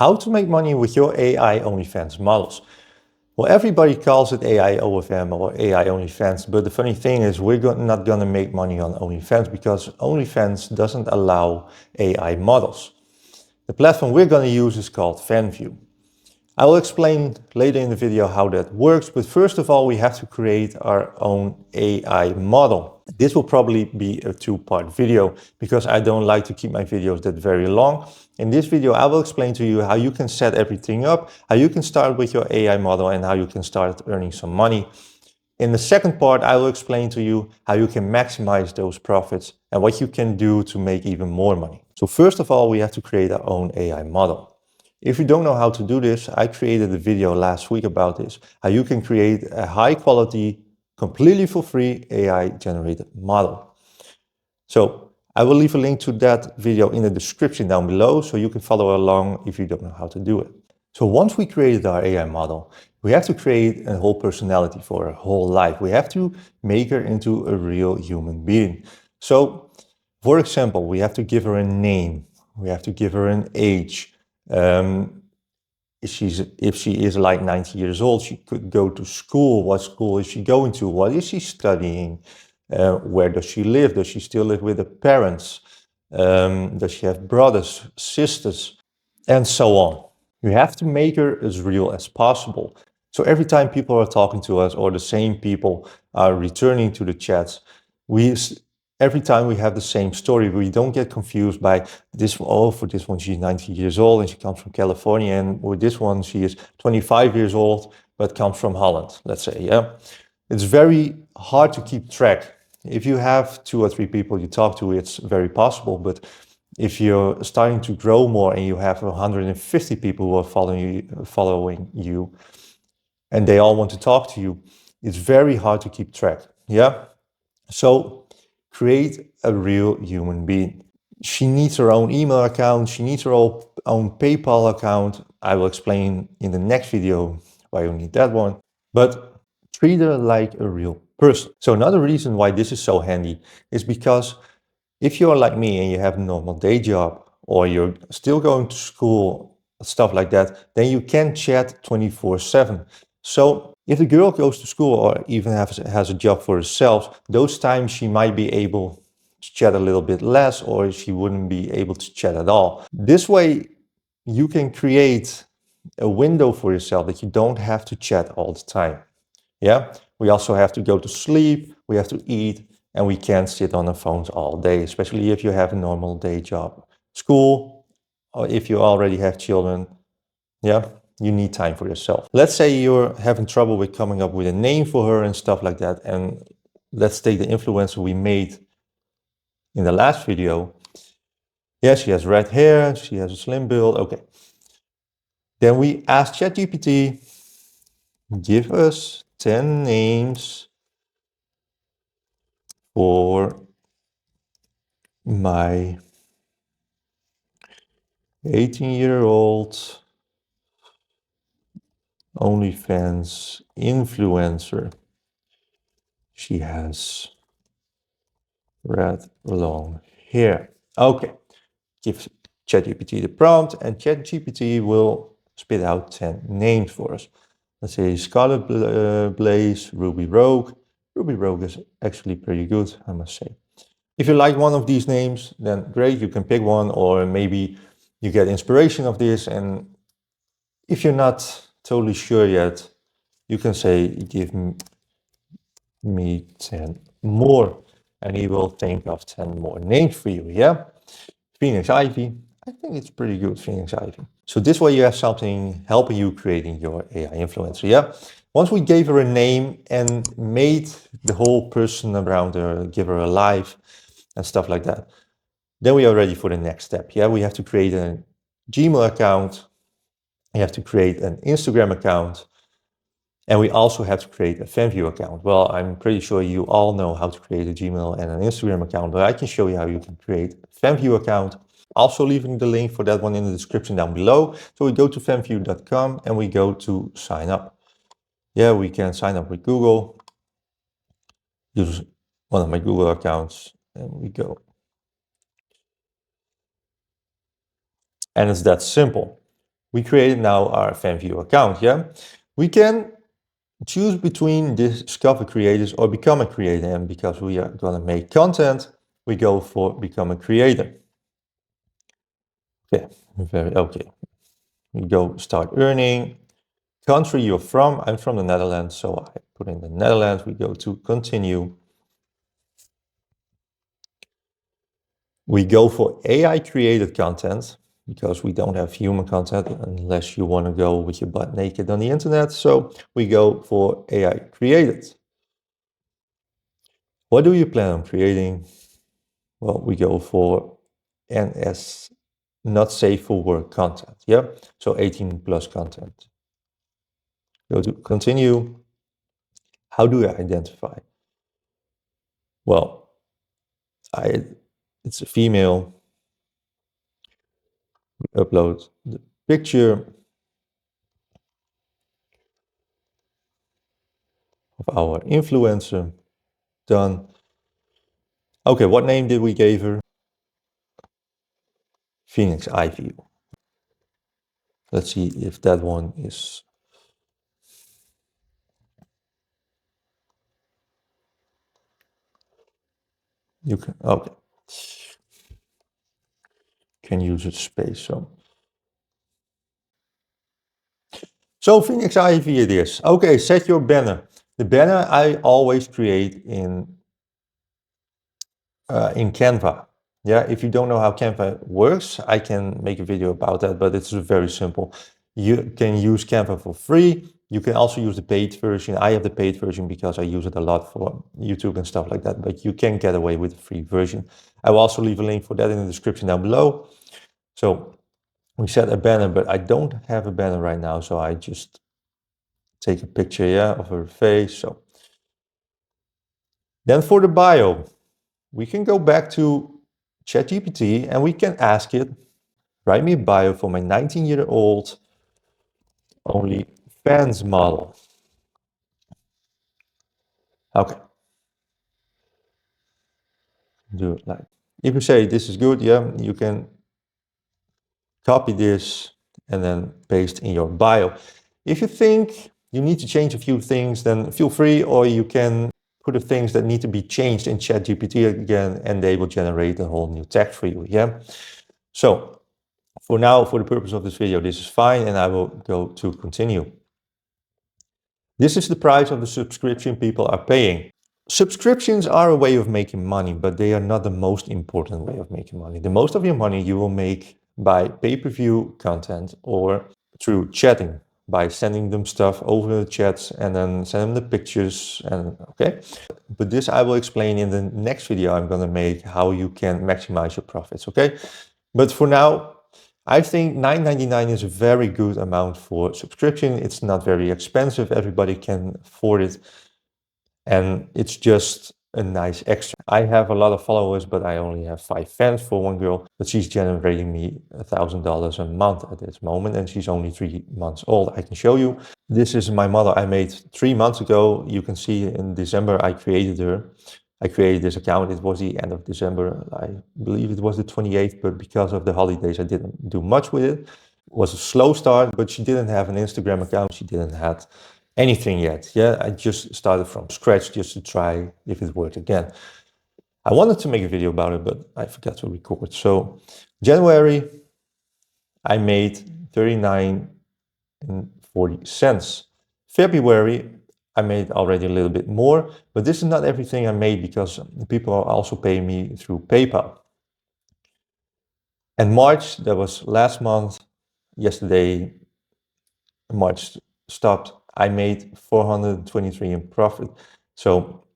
How to make money with your AI OnlyFans models. Well, everybody calls it AI OFM or AI OnlyFans, but the funny thing is not going to make money on OnlyFans because OnlyFans doesn't allow AI models. The platform we're going to use is called Fanvue. I will explain later in the video how that works, but first of all, we have to create our own AI model. This will probably be a two-part video because I don't like to keep my videos that very long. In this video, I will explain to you how you can set everything up, how you can start with your AI model, and how you can start earning some money. In the second part, I will explain to you how you can maximize those profits and what you can do to make even more money. So first of all, we have to create our own AI model. If you don't know how to do this, I created a video last week about this, how you can create a high quality, completely for free AI generated model. So I will leave a link to that video in the description down below so you can follow along if you don't know how to do it. So once we created our AI model, we have to create a whole personality for her whole life. We have to make her into a real human being. So for example, we have to give her a name. We have to give her an age. If she is like 90 years old, she could go to school. What school is she going to? What is she studying? Where does she live? Does she still live with her parents? Does she have brothers, sisters, and so on? You have to make her as real as possible. So every time people are talking to us or the same people are returning to the chats, every time we have the same story. We don't get confused by this. Oh, for this one, she's 90 years old and she comes from California. And with this one, she is 25 years old, but comes from Holland, let's say, yeah. It's very hard to keep track. If you have 2 or 3 people you talk to, it's very possible. But if you're starting to grow more and you have 150 people who are following you, and they all want to talk to you, it's very hard to keep track, yeah? So create a real human being. She needs her own email account. She needs her own PayPal account. I will explain in the next video why you need that one. But treat her like a real person. So another reason why this is so handy is because if you're like me and you have a normal day job or you're still going to school, stuff like that, then you can chat 24/7. So if the girl goes to school or even has a job for herself, those times she might be able to chat a little bit less or she wouldn't be able to chat at all. This way you can create a window for yourself that you don't have to chat all the time. Yeah, we also have to go to sleep, we have to eat, and we can't sit on our phones all day, especially if you have a normal day job. School, or if you already have children, yeah, you need time for yourself. Let's say you're having trouble with coming up with a name for her and stuff like that. And let's take the influencer we made in the last video. Yeah, she has red hair, she has a slim build, okay. Then we asked ChatGPT, give us 10 names for my 18-year-old OnlyFans influencer. She has red long hair. Okay, give ChatGPT the prompt and ChatGPT will spit out 10 names for us. Let's say Scarlet Blaze, Ruby Rogue. Ruby Rogue is actually pretty good, I must say. If you like one of these names, then great, you can pick one, or maybe you get inspiration of this. And if you're not totally sure yet, you can say, give me 10 more, and he will think of 10 more names for you, yeah? Phoenix Ivy, I think it's pretty good, Phoenix Ivy. So this way you have something helping you creating your AI influencer, yeah? Once we gave her a name and made the whole person around her, give her a life and stuff like that, then we are ready for the next step, yeah? We have to create a Gmail account, you have to create an Instagram account, and we also have to create a Fanvue account. Well, I'm pretty sure you all know how to create a Gmail and an Instagram account, but I can show you how you can create a Fanvue account. Also leaving the link for that one in the description down below. So we go to fanvue.com and we go to sign up. Yeah, we can sign up with Google. Use one of my Google accounts and we go. And it's that simple. We created now our Fanvue account, yeah? We can choose between discover creators or become a creator, and because we are gonna make content, we go for become a creator. Okay, okay. We go start earning. Country you're from, I'm from the Netherlands, so I put in the Netherlands. We go to continue. We go for AI created content because we don't have human content unless you want to go with your butt naked on the internet. So we go for AI created. What do you plan on creating? Well, we go for NS not safe for work content. Yeah, so 18 plus content. Go to continue. How do I identify? Well, it's a female. We upload the picture of our influencer. Done. Okay, what name did we give her? Phoenix Ivy. Let's see if that one is. You can, okay. Can use a space, so Phoenix Ivy it is. Okay, set your banner. The banner I always create in Canva. Yeah, if you don't know how Canva works, I can make a video about that, but it's very simple. You can use Canva for free. You can also use the paid version. I have the paid version because I use it a lot for YouTube and stuff like that, but you can get away with the free version. I will also leave a link for that in the description down below. So we set a banner, but I don't have a banner right now, so I just take a picture, yeah, of her face. So then for the bio, we can go back to ChatGPT and we can ask it, write me a bio for my 19-year-old Onlyfans model. Okay. Do it like, if you say this is good, yeah, you can copy this and then paste in your bio. If you think you need to change a few things, then feel free, or you can put the things that need to be changed in ChatGPT again, and they will generate a whole new text for you, yeah? So for now, for the purpose of this video, this is fine, and I will go to continue. This is the price of the subscription people are paying. Subscriptions are a way of making money, but they are not the most important way of making money. The most of your money you will make by pay-per-view content or through chatting, by sending them stuff over the chats and then send them the pictures, and okay. But this I will explain in the next video I'm gonna make, how you can maximize your profits, okay? But for now, I think $9.99 is a very good amount for subscription. It's not very expensive, everybody can afford it. And it's just a nice extra. I have a lot of followers, but I only have 5 fans for one girl, but she's generating me $1,000 a month at this moment, and she's only 3 months old. I can show you. This is my model I made 3 months ago. You can see in December I created her. I created this account. It was the end of December. I believe it was the 28th, but because of the holidays, I didn't do much with it. It was a slow start, but she didn't have an Instagram account. She didn't have anything yet. Yeah, I just started from scratch just to try if it worked again. I wanted to make a video about it, but I forgot to record. So January, I made 39.40. February, I made already a little bit more, but this is not everything I made because people are also paying me through PayPal. And March, that was last month, yesterday, March stopped, I made 423 in profit. So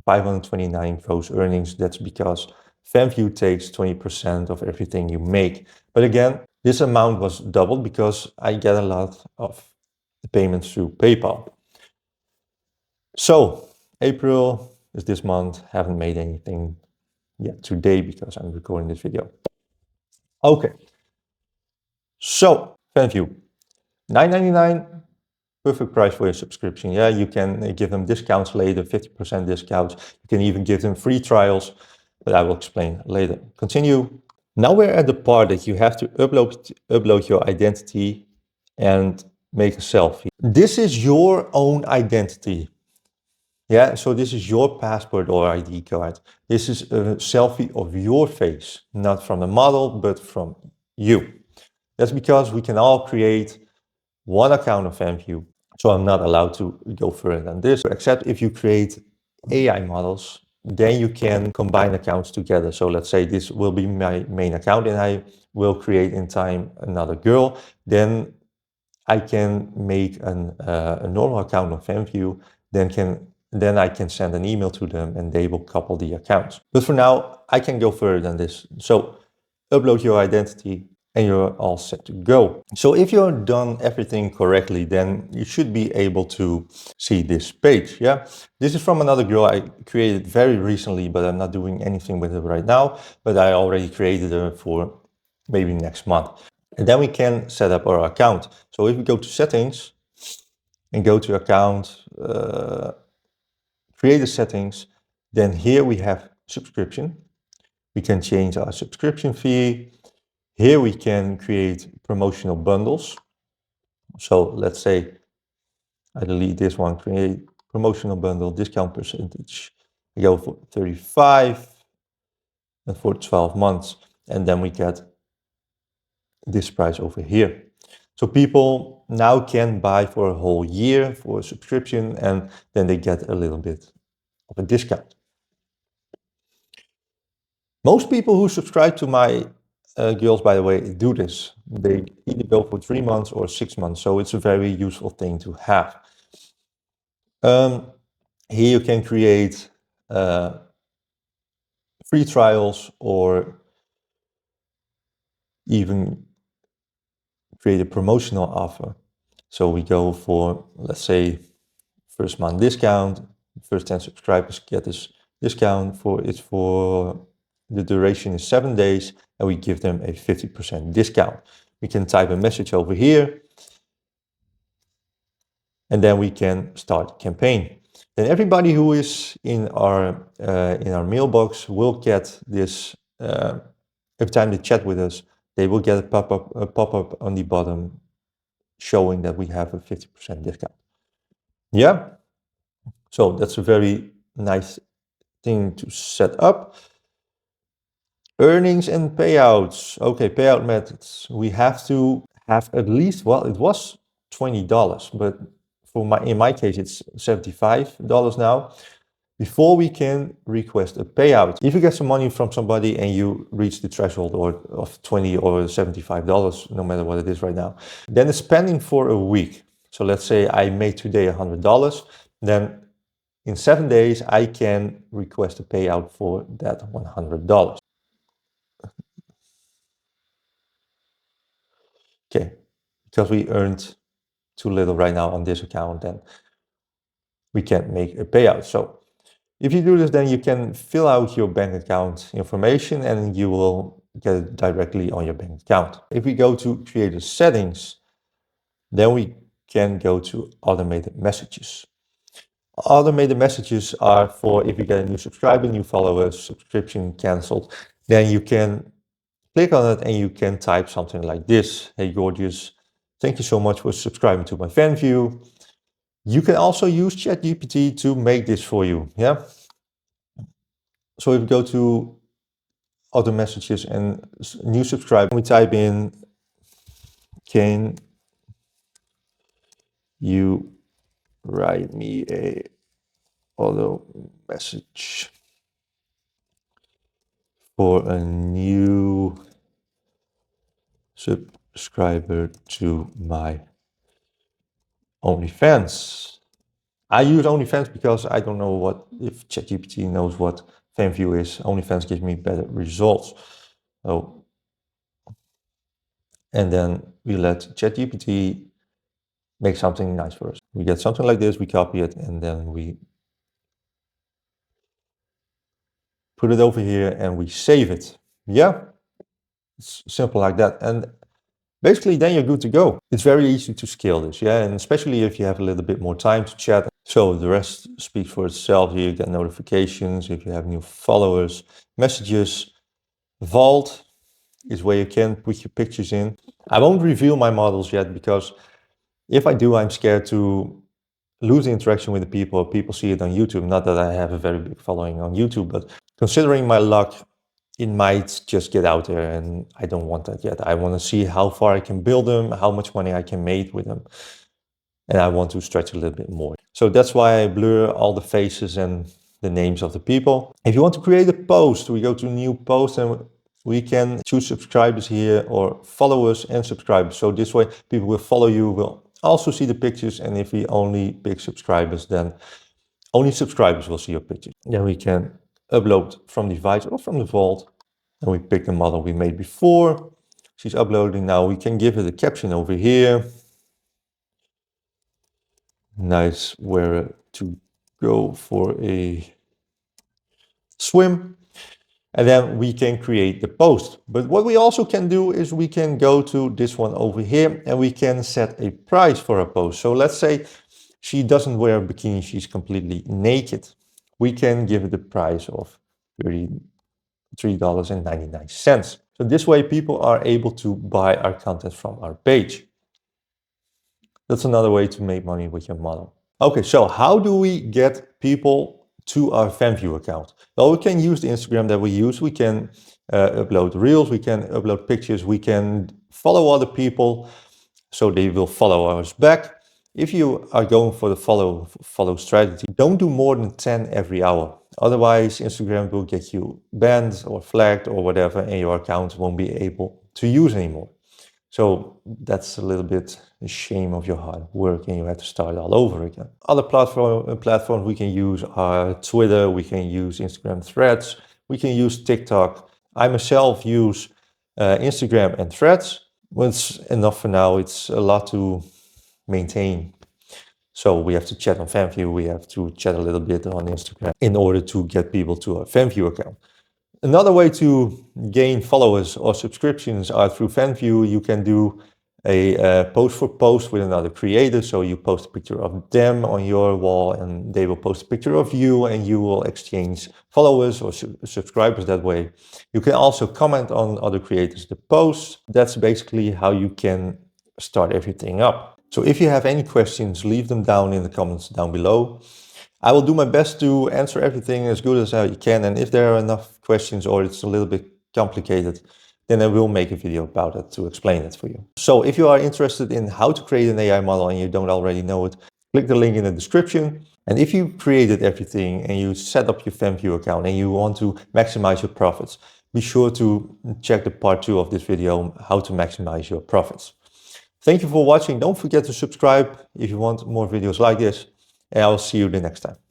529 gross earnings. That's because Fanvue takes 20% of everything you make. But again, this amount was doubled because I get a lot of payments through PayPal. So April is this month. Haven't made anything yet today because I'm recording this video. Okay. So Fanvue, $9.99. Perfect price for your subscription. Yeah, you can give them discounts later, 50% discounts. You can even give them free trials, but I will explain later. Continue. Now we're at the part that you have to upload your identity and make a selfie. This is your own identity. Yeah, so this is your passport or ID card. This is a selfie of your face, not from the model, but from you. That's because we can all create one account of Fanvue. So I'm not allowed to go further than this, except if you create AI models, then you can combine accounts together. So let's say this will be my main account and I will create in time another girl. Then I can make a normal account of Fanvue, then I can send an email to them and they will couple the accounts. But for now, I can go further than this. So upload your identity and you're all set to go. So if you've done everything correctly, then you should be able to see this page. Yeah, this is from another girl I created very recently, but I'm not doing anything with it right now, but I already created her for maybe next month. And then we can set up our account. So if we go to settings and go to account, create the settings, then here we have subscription. We can change our subscription fee. Here we can create promotional bundles. So let's say I delete this one, create promotional bundle, discount percentage. I go for 35 and for 12 months. And then we get this price over here. So people now can buy for a whole year for a subscription and then they get a little bit of a discount. Most people who subscribe to my girls, by the way, do this. They either go for 3 months or 6 months. So it's a very useful thing to have. Here you can create free trials or even create a promotional offer. So we go for, let's say, first month discount. First 10 subscribers get this discount for the duration is 7 days and we give them a 50% discount. We can type a message over here and then we can start campaign. Then everybody who is in our mailbox will get this every time they chat with us, they will get a pop-up on the bottom showing that we have a 50% discount. Yeah, so that's a very nice thing to set up. Earnings and payouts. Okay, payout methods. We have to have at least, well, it was $20, but in my case, it's $75 now. Before we can request a payout. If you get some money from somebody and you reach the threshold of $20 or $75, no matter what it is right now, then it's pending for a week. So let's say I made today $100, then in 7 days, I can request a payout for that $100. Okay, because we earned too little right now on this account, then we can't make a payout. So if you do this, then you can fill out your bank account information and you will get it directly on your bank account. If we go to creator settings, then we can go to automated messages. Automated messages are for if you get a new subscriber, new follower, subscription canceled, then you can click on it and you can type something like this. Hey, gorgeous, thank you so much for subscribing to my Fanvue. You can also use ChatGPT to make this for you. Yeah. So if we go to auto messages and new subscriber, we type in, can you write me a auto message for a new subscriber to my Onlyfans? I use Onlyfans because I don't know if ChatGPT knows what Fanvue is. Onlyfans gives me better results. So, and then we let ChatGPT make something nice for us. We get something like this, we copy it, and then we put it over here and we save it. Yeah, it's simple like that. And basically then you're good to go. It's very easy to scale this, yeah, and especially if you have a little bit more time to chat. So the rest speaks for itself. Here you get notifications if you have new followers, messages. Vault is where you can put your pictures in. I won't reveal my models yet because if I do, I'm scared to lose the interaction with the people. People see it on YouTube. Not that I have a very big following on YouTube, but considering my luck, it might just get out there, and I don't want that yet. I want to see how far I can build them, how much money I can make with them, and I want to stretch a little bit more. So that's why I blur all the faces and the names of the people. If you want to create a post, we go to new post and we can choose subscribers here or followers and subscribers. So this way people will follow you, will also see the pictures, and if we only pick subscribers, then only subscribers will see your pictures. Then we can upload from the device or from the vault, and we pick the model we made before. She's uploading now. We can give it a caption over here. Nice, where to go for a swim. And then we can create the post. But what we also can do is we can go to this one over here and we can set a price for a post. So let's say she doesn't wear a bikini, she's completely naked. We can give it the price of $33.99. So this way people are able to buy our content from our page. That's another way to make money with your model. Okay, so how do we get people to our Fanvue account? Well, we can use the Instagram that we use. We can upload reels, we can upload pictures, we can follow other people so they will follow us back. If you are going for the follow strategy, don't do more than 10 every hour. Otherwise, Instagram will get you banned or flagged or whatever, and your account won't be able to use anymore. So that's a little bit a shame of your hard work, and you have to start all over again. Other platforms we can use are Twitter, we can use Instagram Threads, we can use TikTok. I myself use Instagram and Threads. Well, it's enough for now. It's a lot to maintain. So we have to chat on Fanvue, we have to chat a little bit on Instagram in order to get people to our Fanvue account. Another way to gain followers or subscriptions are through Fanvue. You can do a post for post with another creator. So you post a picture of them on your wall and they will post a picture of you, and you will exchange followers or subscribers that way. You can also comment on other creators' the posts. That's basically how you can start everything up. So if you have any questions, leave them down in the comments down below. I will do my best to answer everything as good as I can, and if there are enough questions or it's a little bit complicated, then I will make a video about it to explain it for you. So if you are interested in how to create an AI model and you don't already know it, click the link in the description. And if you created everything and you set up your Fanvue account and you want to maximize your profits, be sure to check the part 2 of this video, how to maximize your profits. Thank you for watching. Don't forget to subscribe if you want more videos like this. And I will see you the next time.